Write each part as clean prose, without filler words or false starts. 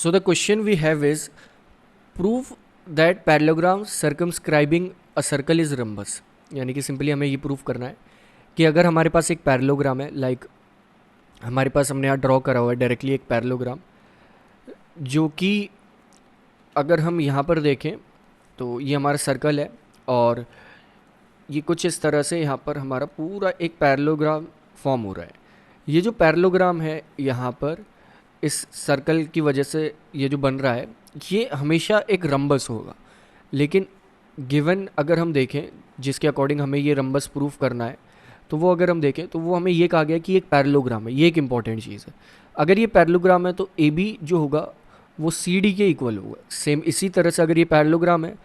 So the question we have is prove that parallelogram circumscribing a circle is rhombus. यानी कि simply हमें ये prove करना है कि अगर हमारे पास एक पैरेललोग्राम है, लाइक हमारे पास हमने यहाँ ड्रॉ करा हुआ है डायरेक्टली एक पैरेललोग्राम, जो कि अगर हम यहाँ पर देखें तो ये हमारा सर्कल है और ये कुछ इस तरह से यहाँ पर हमारा पूरा एक पैरेललोग्राम फॉर्म हो रहा है। ये जो पैरेललोग्राम है यहाँ पर इस सर्कल की वजह से ये जो बन रहा है ये हमेशा एक रंबस होगा। लेकिन गिवन अगर हम देखें जिसके अकॉर्डिंग हमें ये रंबस प्रूफ करना है, तो वो अगर हम देखें तो वो हमें ये कहा गया कि एक पैरेललोग्राम है। ये एक इंपॉर्टेंट चीज़ है। अगर ये पैरेललोग्राम है तो ए बी जो होगा वो सी डी के इक्वल होगा। सेम इसी तरह से अगर ये पैरेललोग्राम है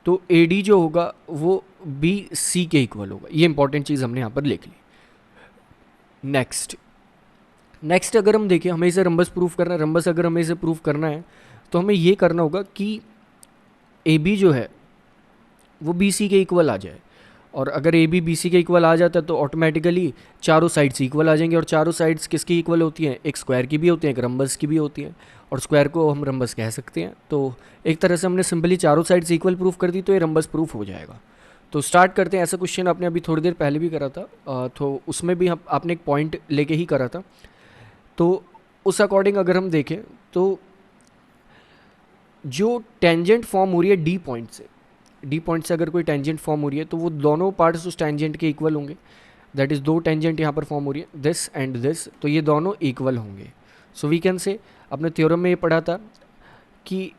तो ए डी जो होगा वो बी सी के इक्वल होगा। ये इंपॉर्टेंट चीज़ हमने यहाँ पर लिख ली। नेक्स्ट अगर हम देखें हमें इसे रंबस प्रूफ करना है। रंबस अगर हमें इसे प्रूफ करना है तो हमें ये करना होगा कि ए बी जो है वो बी सी के इक्वल आ जाए। और अगर ए बी सी के इक्वल आ जाता है तो ऑटोमेटिकली चारों साइड्स इक्वल आ जाएंगे। और चारों साइड्स किसकी इक्वल होती हैं? एक स्क्वायर की भी होती हैं, एक रंबस की भी होती हैं, और स्क्वायर को हम रंबस कह सकते हैं। तो एक तरह से हमने सिंपली चारों साइड्स इक्वल प्रूफ कर दी तो ये रंबस प्रूफ हो जाएगा। तो स्टार्ट करते हैं। ऐसा क्वेश्चन आपने अभी थोड़ी देर पहले भी करा था, तो उसमें भी आपने एक पॉइंट लेके ही करा था। तो उस अकॉर्डिंग अगर हम देखें तो जो टेंजेंट फॉर्म हो रही है डी पॉइंट से अगर कोई टेंजेंट फॉर्म हो रही है तो वो दोनों पार्ट्स उस टेंजेंट के इक्वल होंगे। दैट इज़ दो टेंजेंट यहाँ पर फॉर्म हो रही है, दिस एंड दिस, तो ये दोनों इक्वल होंगे। सो वी कैन से अपने थ्योरम में ये पढ़ा था कि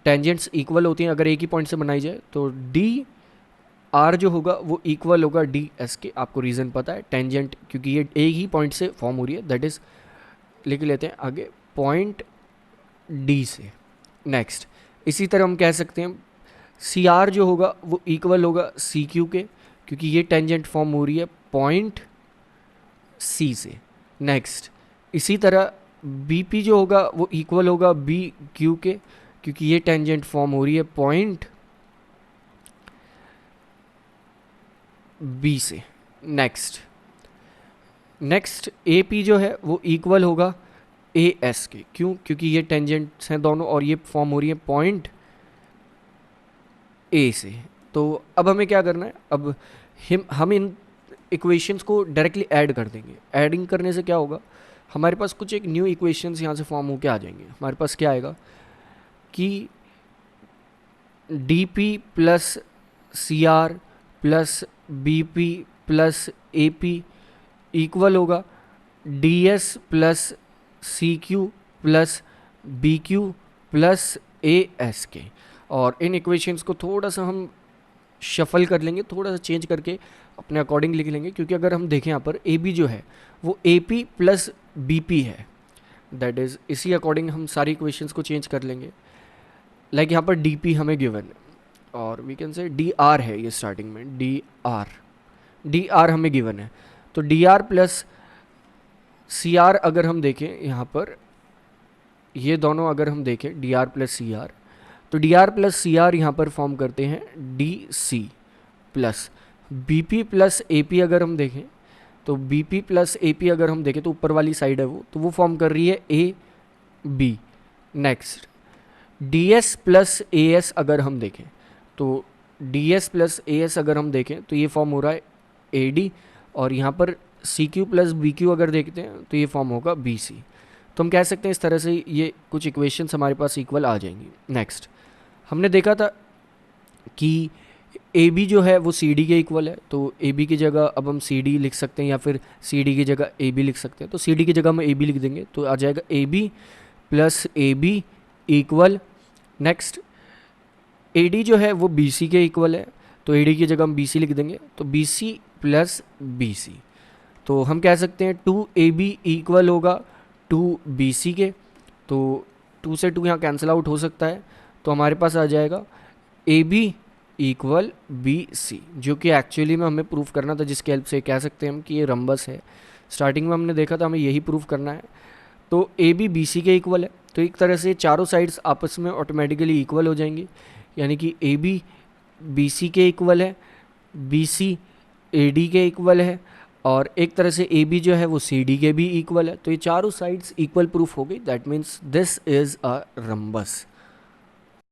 टेंजेंट्स इक्वल होती हैं अगर एक ही पॉइंट से बनाई जाए। तो डी आर जो होगा वो इक्वल होगा डी एस के। आपको रीज़न पता है, टेंजेंट क्योंकि ये एक ही पॉइंट से फॉर्म हो रही है, दैट इज़ लिख लेते हैं आगे पॉइंट डी से। नेक्स्ट इसी तरह हम कह सकते हैं सी आर जो होगा वो इक्वल होगा सी क्यू के, क्योंकि ये टेंजेंट फॉर्म हो रही है पॉइंट सी से। नेक्स्ट इसी तरह बी पी जो होगा वो इक्वल होगा बी क्यू के, क्योंकि ये टेंजेंट फॉर्म हो रही है पॉइंट बी से। नेक्स्ट ए पी जो है वो इक्वल होगा ए एस के। क्यों? क्योंकि ये टेंजेंट्स हैं दोनों और ये फॉर्म हो रही है पॉइंट ए से। तो अब हमें क्या करना है, अब हम इन इक्वेशंस को डायरेक्टली ऐड कर देंगे। ऐडिंग करने से क्या होगा, हमारे पास कुछ एक न्यू इक्वेशंस यहाँ से फॉर्म होके आ जाएंगे। हमारे पास क्या आएगा कि D P plus C R plus B P plus A P equal होगा D S plus C Q plus B Q plus A S के। और इन इक्वेशंस को थोड़ा सा हम शफल कर लेंगे, थोड़ा सा चेंज करके अपने अकॉर्डिंग लिख लेंगे। क्योंकि अगर हम देखें यहाँ पर ए बी जो है वो A P plus B P है, दैट इज़ इसी अकॉर्डिंग हम सारी इक्वेशंस को चेंज कर लेंगे। लाइक यहाँ पर डी पी हमें गिवन है और we can say D R है, ये स्टार्टिंग में डी आर हमें गिवन है। तो D R plus C R अगर हम देखें यहाँ पर, ये दोनों अगर हम देखें D R plus C R, तो D R plus C R यहाँ पर फॉर्म करते हैं D C plus B P plus A P. अगर हम देखें तो B P plus A P अगर हम देखें तो ऊपर वाली साइड है वो, तो वो फॉर्म कर रही है A B. Next D S plus A S अगर हम देखें तो D S plus A S अगर हम देखें तो ये फॉर्म हो रहा है ए डी। और यहाँ पर C Q plus B Q अगर देखते हैं तो ये फॉर्म होगा बी सी। तो हम कह सकते हैं इस तरह से ये कुछ इक्वेशंस हमारे पास इक्वल आ जाएंगी। नेक्स्ट हमने देखा था कि ए बी जो है वो सी डी के इक्वल है। तो ए बी की जगह अब हम सी डी लिख सकते हैं या फिर सी डी की जगह ए बी लिख सकते हैं। तो सी डी की जगह हम ए बी लिख देंगे तो आ जाएगा A B plus A B equal. Next A D जो है वो बी सी के इक्वल है, तो ए डी की जगह हम बी सी लिख देंगे तो B C plus B C. तो हम कह सकते हैं टू ए बी इक्वल होगा टू बी सी के। तो टू से टू यहाँ कैंसिल आउट हो सकता है, तो हमारे पास आ जाएगा A B equal B C, जो कि एक्चुअली में हमें प्रूफ करना था, जिसकी हेल्प से कह सकते हैं हम कि ये रंबस है। स्टार्टिंग में हमने देखा था हमें यही प्रूफ करना है। तो ए बी बी सी के इक्वल है, तो एक तरह से चारों साइड्स आपस में ऑटोमेटिकली इक्वल हो जाएंगी। यानी कि ए बी बी सी के इक्वल है, बी सी ए डी के इक्वल है और एक तरह से ए बी जो है वो सी डी के भी इक्वल है, तो ये चारों साइड्स इक्वल प्रूफ हो गई। That means this is a rhombus.